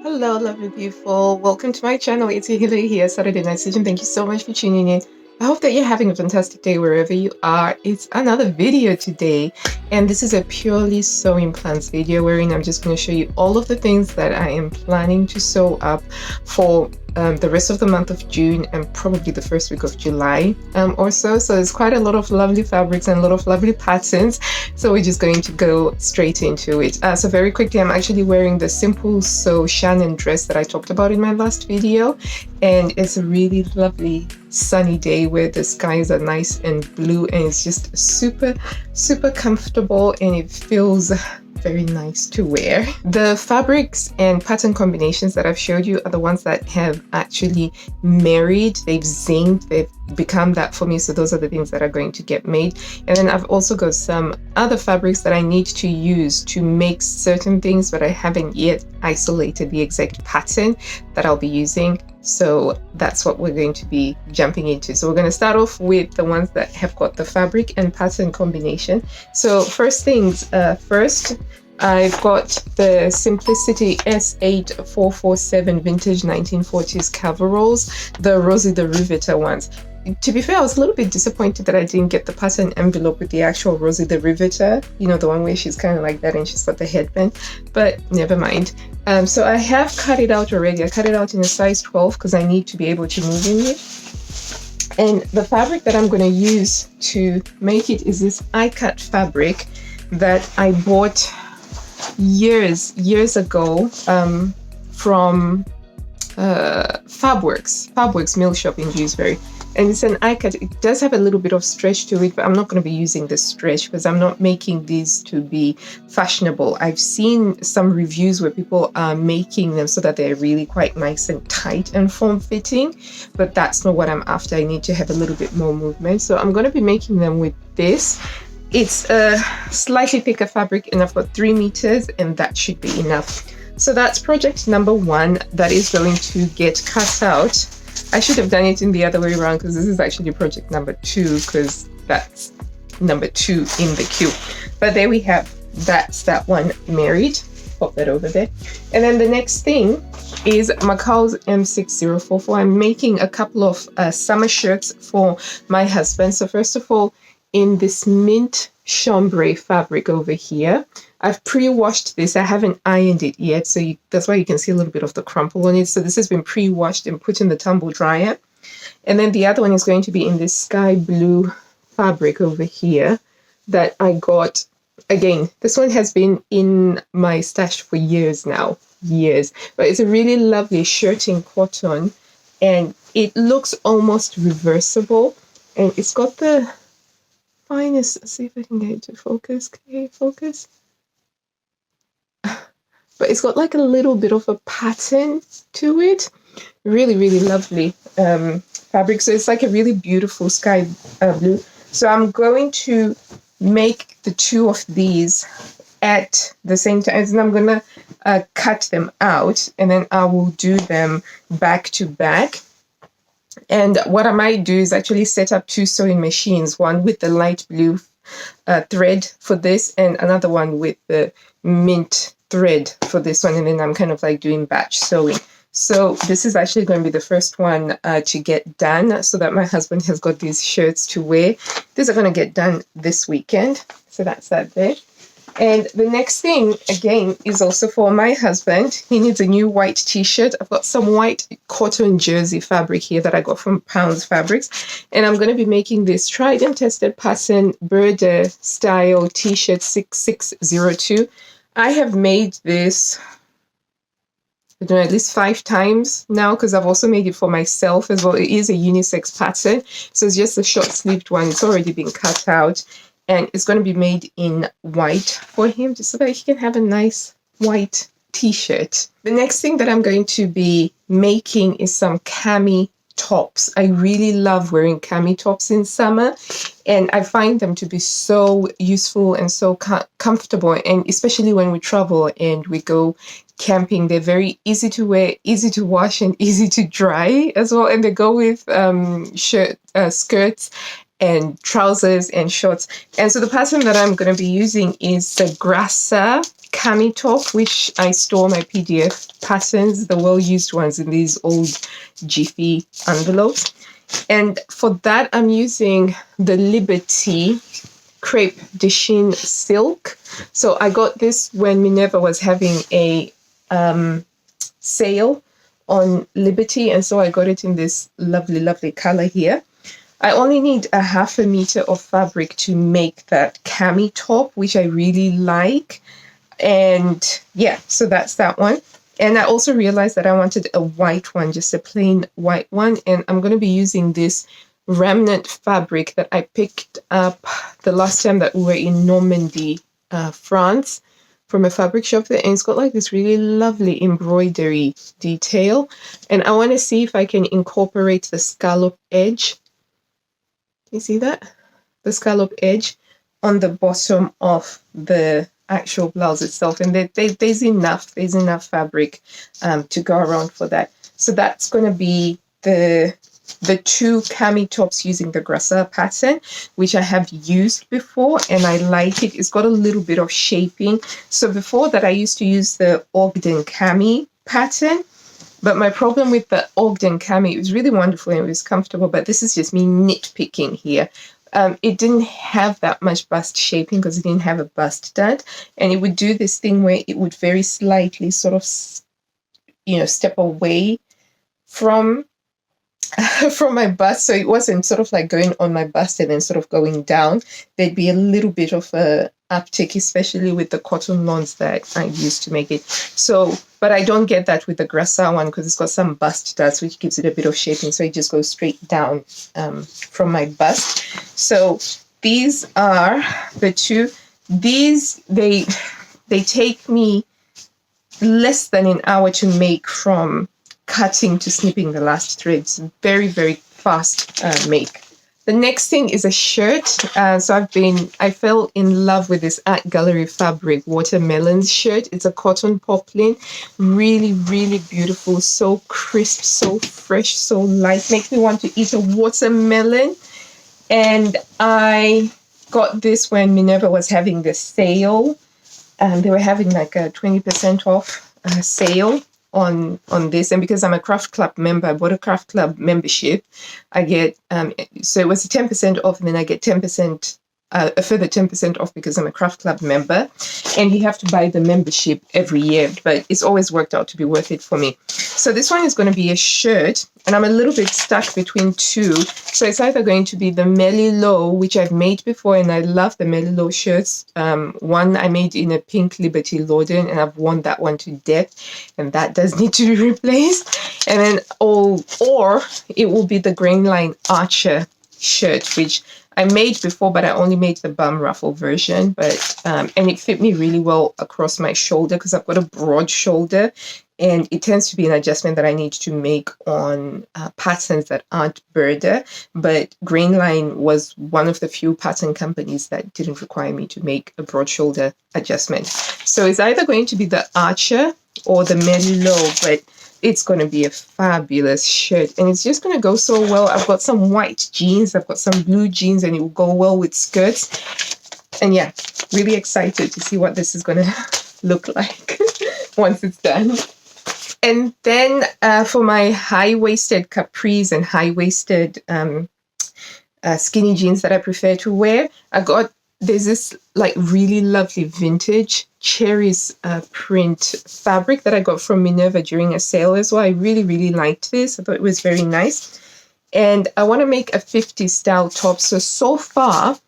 Hello, lovely people. Welcome to my channel. It's Hillary here, Saturday Night Session. Thank you so much for tuning in. I hope that you're having a fantastic day wherever you are. It's another video today, and this is a purely sewing plans video wherein I'm just going to show you all of the things that I am planning to sew up for the rest of the month of June and probably the first week of July or so. So there's quite a lot of lovely fabrics and a lot of lovely patterns. So we're just going to go straight into it. So very quickly, I'm actually wearing the Simple Sew Shannon dress that I talked about in my last video. And it's a really lovely sunny day where the skies are nice and blue, and it's just super comfortable, and it feels very nice to wear. The fabrics and pattern combinations that I've showed you are the ones that have actually married, they've zinged, they've become that for me. So those are the things that are going to get made. And then I've also got some other fabrics that I need to use to make certain things, but I haven't yet isolated the exact pattern that I'll be using. So that's what we're going to be jumping into. So we're going to start off with the ones that have got the fabric and pattern combination. So first things first, I've got the Simplicity S8447 vintage 1940s coveralls, the Rosie the Riveter ones. To be fair, I was a little bit disappointed that I didn't get the pattern envelope with the actual Rosie the Riveter, you know, the one where she's kind of like that and she's got the headband, but never mind. So I have cut it out already. I cut it out in a size 12 because I need to be able to move in it. And the fabric that I'm going to use to make it is this IKAT fabric that I bought years ago from Fabworks Mill Shop in Dewsbury. And it's an IKAT. It does have a little bit of stretch to it, but I'm not going to be using the stretch because I'm not making these to be fashionable. I've seen some reviews where people are making them so that they're really quite nice and tight and form-fitting, but that's not what I'm after. I need to have a little bit more movement. So I'm going to be making them with this. It's a slightly thicker fabric, and I've got 3 meters, and that should be enough. So that's project number 1 that is going to get cut out. I should have done it in the other way around because this is actually project number 2, because that's number 2 in the queue. But there we have, that's that one married. Pop that over there. And then the next thing is Macau's M6044. I'm making a couple of summer shirts for my husband. So first of all, in this mint chambray fabric over here, I've pre-washed this. I haven't ironed it yet, so that's why you can see a little bit of the crumple on it. So this has been pre-washed and put in the tumble dryer. And then the other one is going to be in this sky blue fabric over here that I got. Again, this one has been in my stash for years now, but it's a really lovely shirting cotton, and it looks almost reversible, and it's got the finest, let's see if I can get it to focus. Can you focus? But it's got like a little bit of a pattern to it. Really lovely fabric. So it's like a really beautiful sky blue. So I'm going to make the 2 of these at the same time, and I'm gonna cut them out, and then I will do them back to back. And what I might do is actually set up 2 sewing machines, one with the light blue thread for this and another one with the mint thread for this one, and then I'm kind of like doing batch sewing. So this is actually going to be the first one to get done, so that my husband has got these shirts to wear. These are going to get done this weekend, so that's that there. And the next thing, again, is also for my husband. He needs a new white t-shirt. I've got some white cotton jersey fabric here that I got from Pounds Fabrics. And I'm going to be making this tried and tested pattern Burda style t-shirt 6602. I have made this, I don't know, at least 5 times now, because I've also made it for myself as well. It is a unisex pattern. So it's just a short sleeved one. It's already been cut out. And it's going to be made in white for him, just so that he can have a nice white t-shirt. The next thing that I'm going to be making is some Cami tops. I really love wearing Cami tops in summer, and I find them to be so useful and so comfortable, and especially when we travel and we go camping, they're very easy to wear, easy to wash, and easy to dry as well. And they go with skirts and trousers and shorts. And so the pattern that I'm going to be using is the Grassa Cami top, which I store my PDF patterns, the well-used ones, in these old Jiffy envelopes. And for that, I'm using the Liberty Crepe de Chine Silk. So I got this when Minerva was having a sale on Liberty, and so I got it in this lovely, lovely color here. I only need a 1/2 meter of fabric to make that cami top, which I really like. And yeah, so that's that one. And I also realized that I wanted a white one, just a plain white one. And I'm going to be using this remnant fabric that I picked up the last time that we were in Normandy, France, from a fabric shop there. And it's got like this really lovely embroidery detail. And I want to see if I can incorporate the scallop edge. You see that? The scallop edge on the bottom of the actual blouse itself. And there's enough fabric to go around for that. So that's going to be the two cami tops using the Grassa pattern, which I have used before and I like it. It's got a little bit of shaping. So before that, I used to use the Ogden cami pattern. But my problem with the Ogden cami, it was really wonderful and it was comfortable, but this is just me nitpicking here. It didn't have that much bust shaping because it didn't have a bust done. And it would do this thing where it would very slightly sort of, step away from my bust. So it wasn't sort of like going on my bust and then sort of going down. There'd be a little bit of a uptick, especially with the cotton lawns that I used to make it. So, but I don't get that with the Grassa one because it's got some bust studs, which gives it a bit of shaping. So it just goes straight down from my bust. So these are the two. These, they take me less than an hour to make from cutting to snipping the last threads. Very, very fast make. The next thing is a shirt. So I fell in love with this Art Gallery Fabric Watermelon shirt. It's a cotton poplin. Really, really beautiful. So crisp, so fresh, so light. Makes me want to eat a watermelon. And I got this when Minerva was having the sale. They were having like a 20% off sale on this. And because I'm a Craft Club member, I bought a Craft Club membership. I get, so it was a 10% off, and then I get 10%, a further 10% off because I'm a Craft Club member. And you have to buy the membership every year, but it's always worked out to be worth it for me. So this one is going to be a shirt, and I'm a little bit stuck between two. So it's either going to be the Melilo, which I've made before, and I love the Melilo shirts. One I made in a pink Liberty Lorden, and I've worn that one to death, and that does need to be replaced. And then, or it will be the Grainline Archer shirt, which I made before, but I only made the bum ruffle version. But and it fit me really well across my shoulder because I've got a broad shoulder, and it tends to be an adjustment that I need to make on patterns that aren't Burda. But Grainline was one of the few pattern companies that didn't require me to make a broad shoulder adjustment. So it's either going to be the Archer or the Melilo, but it's going to be a fabulous shirt, and it's just going to go so well. I've got some white jeans, I've got some blue jeans, and it will go well with skirts. And yeah, really excited to see what this is going to look like once it's done. And then for my high-waisted capris and high-waisted skinny jeans that I prefer to wear, there's this like really lovely vintage cherries print fabric that I got from Minerva during a sale as well. I really, really liked this. I thought it was very nice. And I want to make a 50s style top. So far,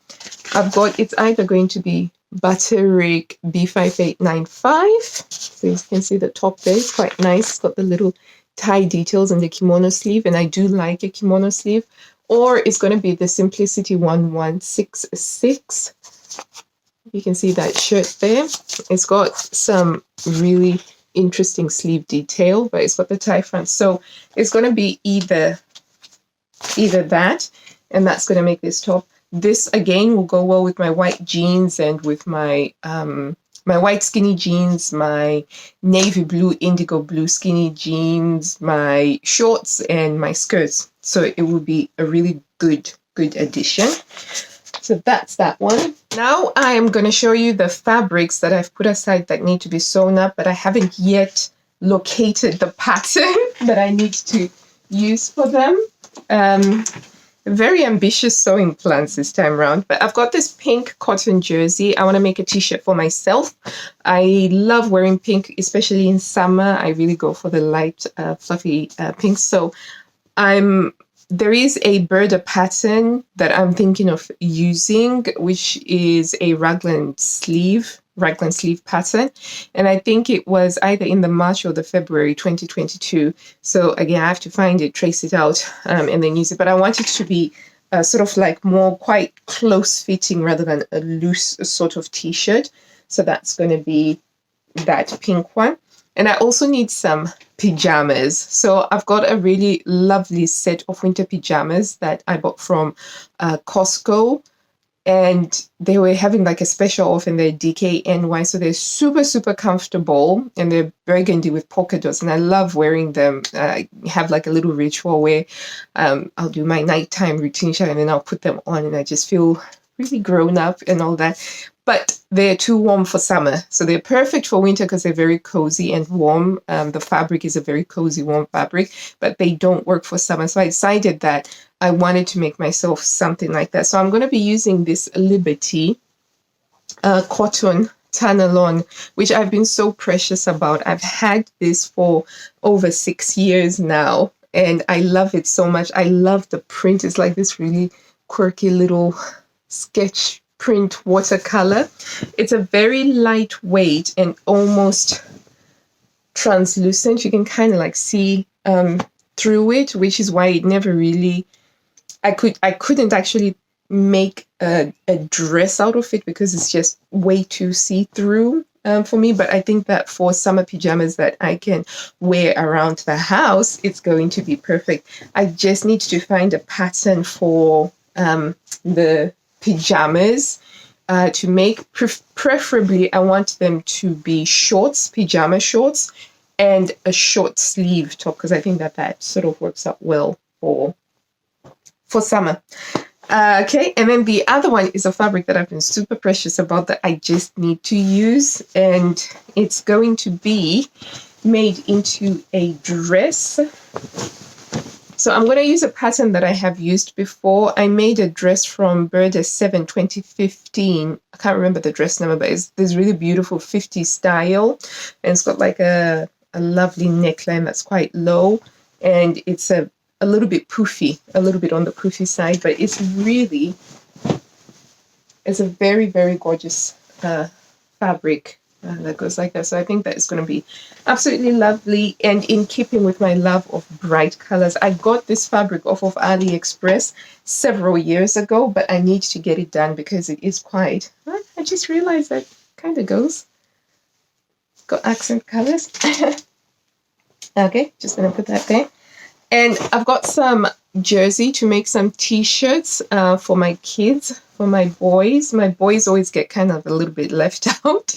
it's either going to be Butterick B5895. So you can see the top there. It's quite nice. It's got the little tie details and the kimono sleeve. And I do like a kimono sleeve. Or it's going to be the Simplicity 1166. You can see that shirt there. It's got some really interesting sleeve detail, but it's got the tie front. So it's going to be either that, and that's going to make this top. This, again, will go well with my white jeans and with my my white skinny jeans, my navy blue, indigo blue skinny jeans, my shorts, and my skirts. So it will be a really good good addition. So that's that one. Now I am going to show you the fabrics that I've put aside that need to be sewn up, but I haven't yet located the pattern that I need to use for them. Very ambitious sewing plans this time around, but I've got this pink cotton jersey. I want to make a t-shirt for myself. I love wearing pink, especially in summer. I really go for the light, fluffy pink. So there is a border pattern that I'm thinking of using, which is a raglan sleeve pattern. And I think it was either in the March or the February 2022. So again, I have to find it, trace it out, and then use it. But I want it to be sort of like more quite close fitting rather than a loose sort of t-shirt. So that's going to be that pink one. And I also need some pajamas. So I've got a really lovely set of winter pajamas that I bought from Costco. And they were having like a special off in their DKNY. So they're super, super comfortable. And they're burgundy with polka dots. And I love wearing them. I have like a little ritual where I'll do my nighttime routine shower and then I'll put them on. And I just feel really grown up and all that. But they're too warm for summer. So they're perfect for winter because they're very cozy and warm. The fabric is a very cozy, warm fabric, but they don't work for summer. So I decided that I wanted to make myself something like that. So I'm going to be using this Liberty cotton Tanalon, which I've been so precious about. I've had this for over 6 years now, and I love it so much. I love the print. It's like this really quirky little sketch print watercolor. It's a very lightweight and almost translucent. You can kind of like see through it, which is why it never really, I couldn't actually make a dress out of it because it's just way too see-through for me. But I think that for summer pajamas that I can wear around the house, it's going to be perfect. I just need to find a pattern for the pajamas to make. Preferably, I want them to be shorts, pajama shorts, and a short sleeve top because I think that sort of works out well for summer. Okay, and then the other one is a fabric that I've been super precious about that I just need to use, and it's going to be made into a dress. So I'm going to use a pattern that I have used before. I made a dress from Burda 7 2015. I can't remember the dress number, but it's this really beautiful 50s style. And it's got like a lovely neckline that's quite low. And it's a little bit poofy, a little bit on the poofy side. But it's a very, very gorgeous fabric. That goes like that. So I think that is going to be absolutely lovely and in keeping with my love of bright colors. I got this fabric off of AliExpress several years ago, but I need to get it done because it is quite, I just realized that kind of goes. Got accent colors. Okay, just going to put that there. And I've got some jersey to make some t-shirts for my kids, for my boys. My boys always get kind of a little bit left out.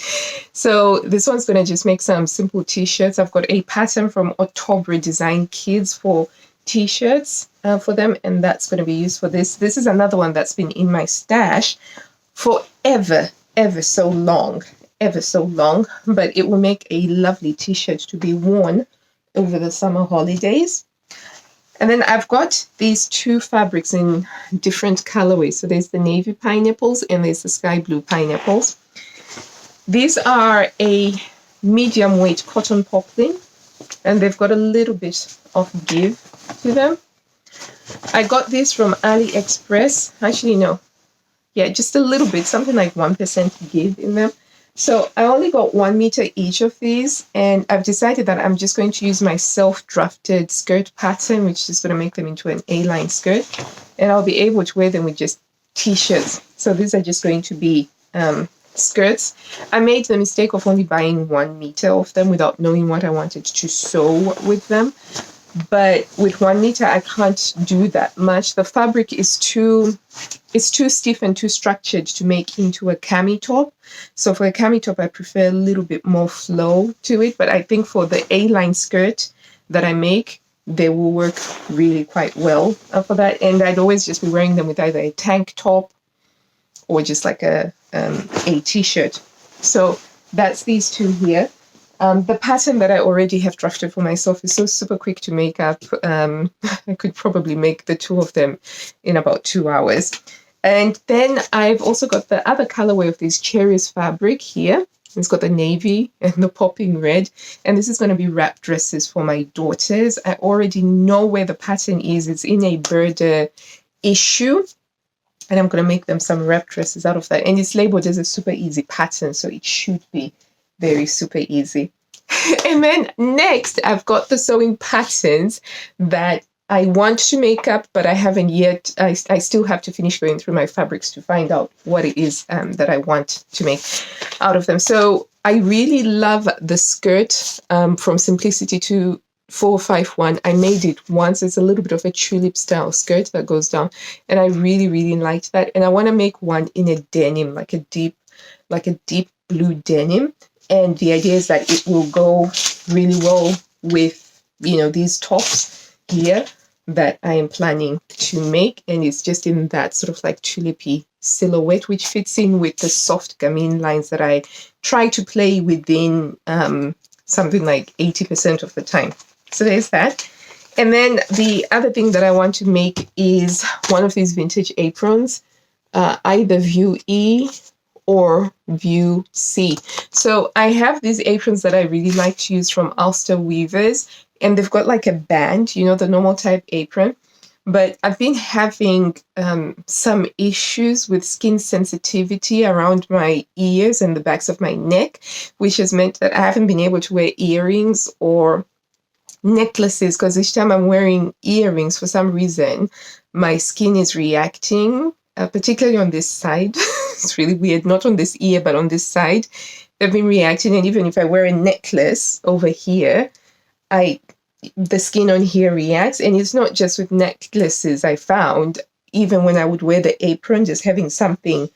So this one's going to just make some simple t-shirts. I've got a pattern from Ottobre Design Kids for t-shirts for them, and that's going to be used for this. This is another one that's been in my stash for ever so long, but it will make a lovely t-shirt to be worn over the summer holidays. And then I've got these two fabrics in different colorways. So there's the navy pineapples and there's the sky blue pineapples. These are a medium weight cotton poplin, and they've got a little bit of give to them. I got this from AliExpress. Actually, no. Yeah, just a little bit, something like 1% give in them. So I only got 1 meter each of these, and I've decided that I'm just going to use my self-drafted skirt pattern, which is going to make them into an A-line skirt, and I'll be able to wear them with just t-shirts. So these are just going to be skirts. I made the mistake of only buying 1 meter of them without knowing what I wanted to sew with them. But with 1 meter, I can't do that much. The fabric is too stiff and too structured to make into a cami top. So for a cami top, I prefer a little bit more flow to it. But I think for the A-line skirt that I make, they will work really quite well for that. And I'd always just be wearing them with either a tank top or just like a t-shirt. So that's these two here. The pattern that I already have drafted for myself is so super quick to make up. I could probably make the two of them in about 2 hours. And then I've also got the other colorway of this cherries fabric here. It's got the navy and the popping red. And this is going to be wrap dresses for my daughters. I already know where the pattern is. It's in a Burda issue. And I'm going to make them some wrap dresses out of that. And it's labeled as a super easy pattern, so it should be very super easy. And then next, I've got the sewing patterns that I want to make up, but I haven't yet. I still have to finish going through my fabrics to find out what it is that I want to make out of them. So I really love the skirt from Simplicity to 451. I made it once. It's a little bit of a tulip style skirt that goes down, and I really, really liked that. And I want to make one in a denim, like a deep blue denim. And the idea is that it will go really well with, these tops here that I am planning to make. And it's just in that sort of like tulipy silhouette, which fits in with the soft gamine lines that I try to play within something like 80% of the time. So there's that. And then the other thing that I want to make is one of these vintage aprons, either View E or View C. So I have these aprons that I really like to use from Ulster Weavers, and they've got like a band, the normal type apron. But I've been having some issues with skin sensitivity around my ears and the backs of my neck, which has meant that I haven't been able to wear earrings or necklaces, because each time I'm wearing earrings, for some reason, my skin is reacting, particularly on this side. It's really weird, not on this ear, but on this side. They've been reacting, and even if I wear a necklace over here, the skin on here reacts. And it's not just with necklaces. I found even when I would wear the apron, just having something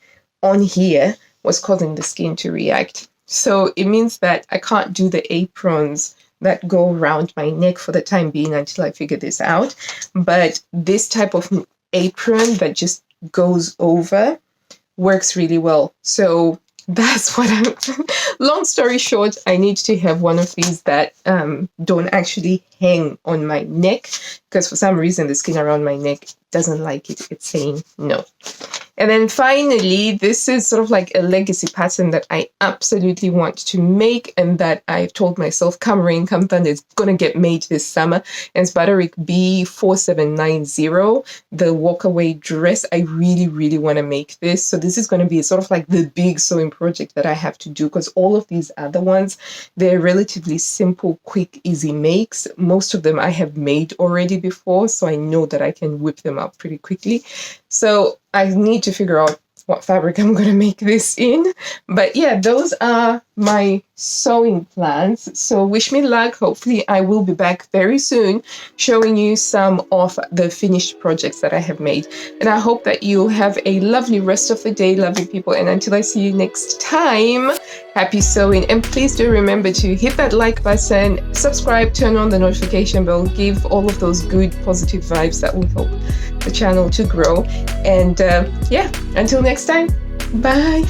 on here was causing the skin to react. So it means that I can't do the aprons that go around my neck for the time being until I figure this out. But this type of apron that just goes over works really well. So that's what long story short, I need to have one of these that don't actually hang on my neck, because for some reason the skin around my neck doesn't like it. It's saying no. And then finally, this is sort of like a legacy pattern that I absolutely want to make, and that I've told myself, come rain, come thunder, it's going to get made this summer. And it's Butterick B4790, the walkaway dress. I really, really want to make this. So this is going to be sort of like the big sewing project that I have to do, because all of these other ones, they're relatively simple, quick, easy makes. Most of them I have made already before, so I know that I can whip them up pretty quickly. So I need to figure out what fabric I'm going to make this in. But yeah, those are my sewing plans. So wish me luck. Hopefully I will be back very soon showing you some of the finished projects that I have made. And I hope that you have a lovely rest of the day, lovely people. And until I see you next time, happy sewing. And please do remember to hit that like button, subscribe, turn on the notification bell, give all of those good positive vibes that will help the channel to grow. And yeah, until next time, bye.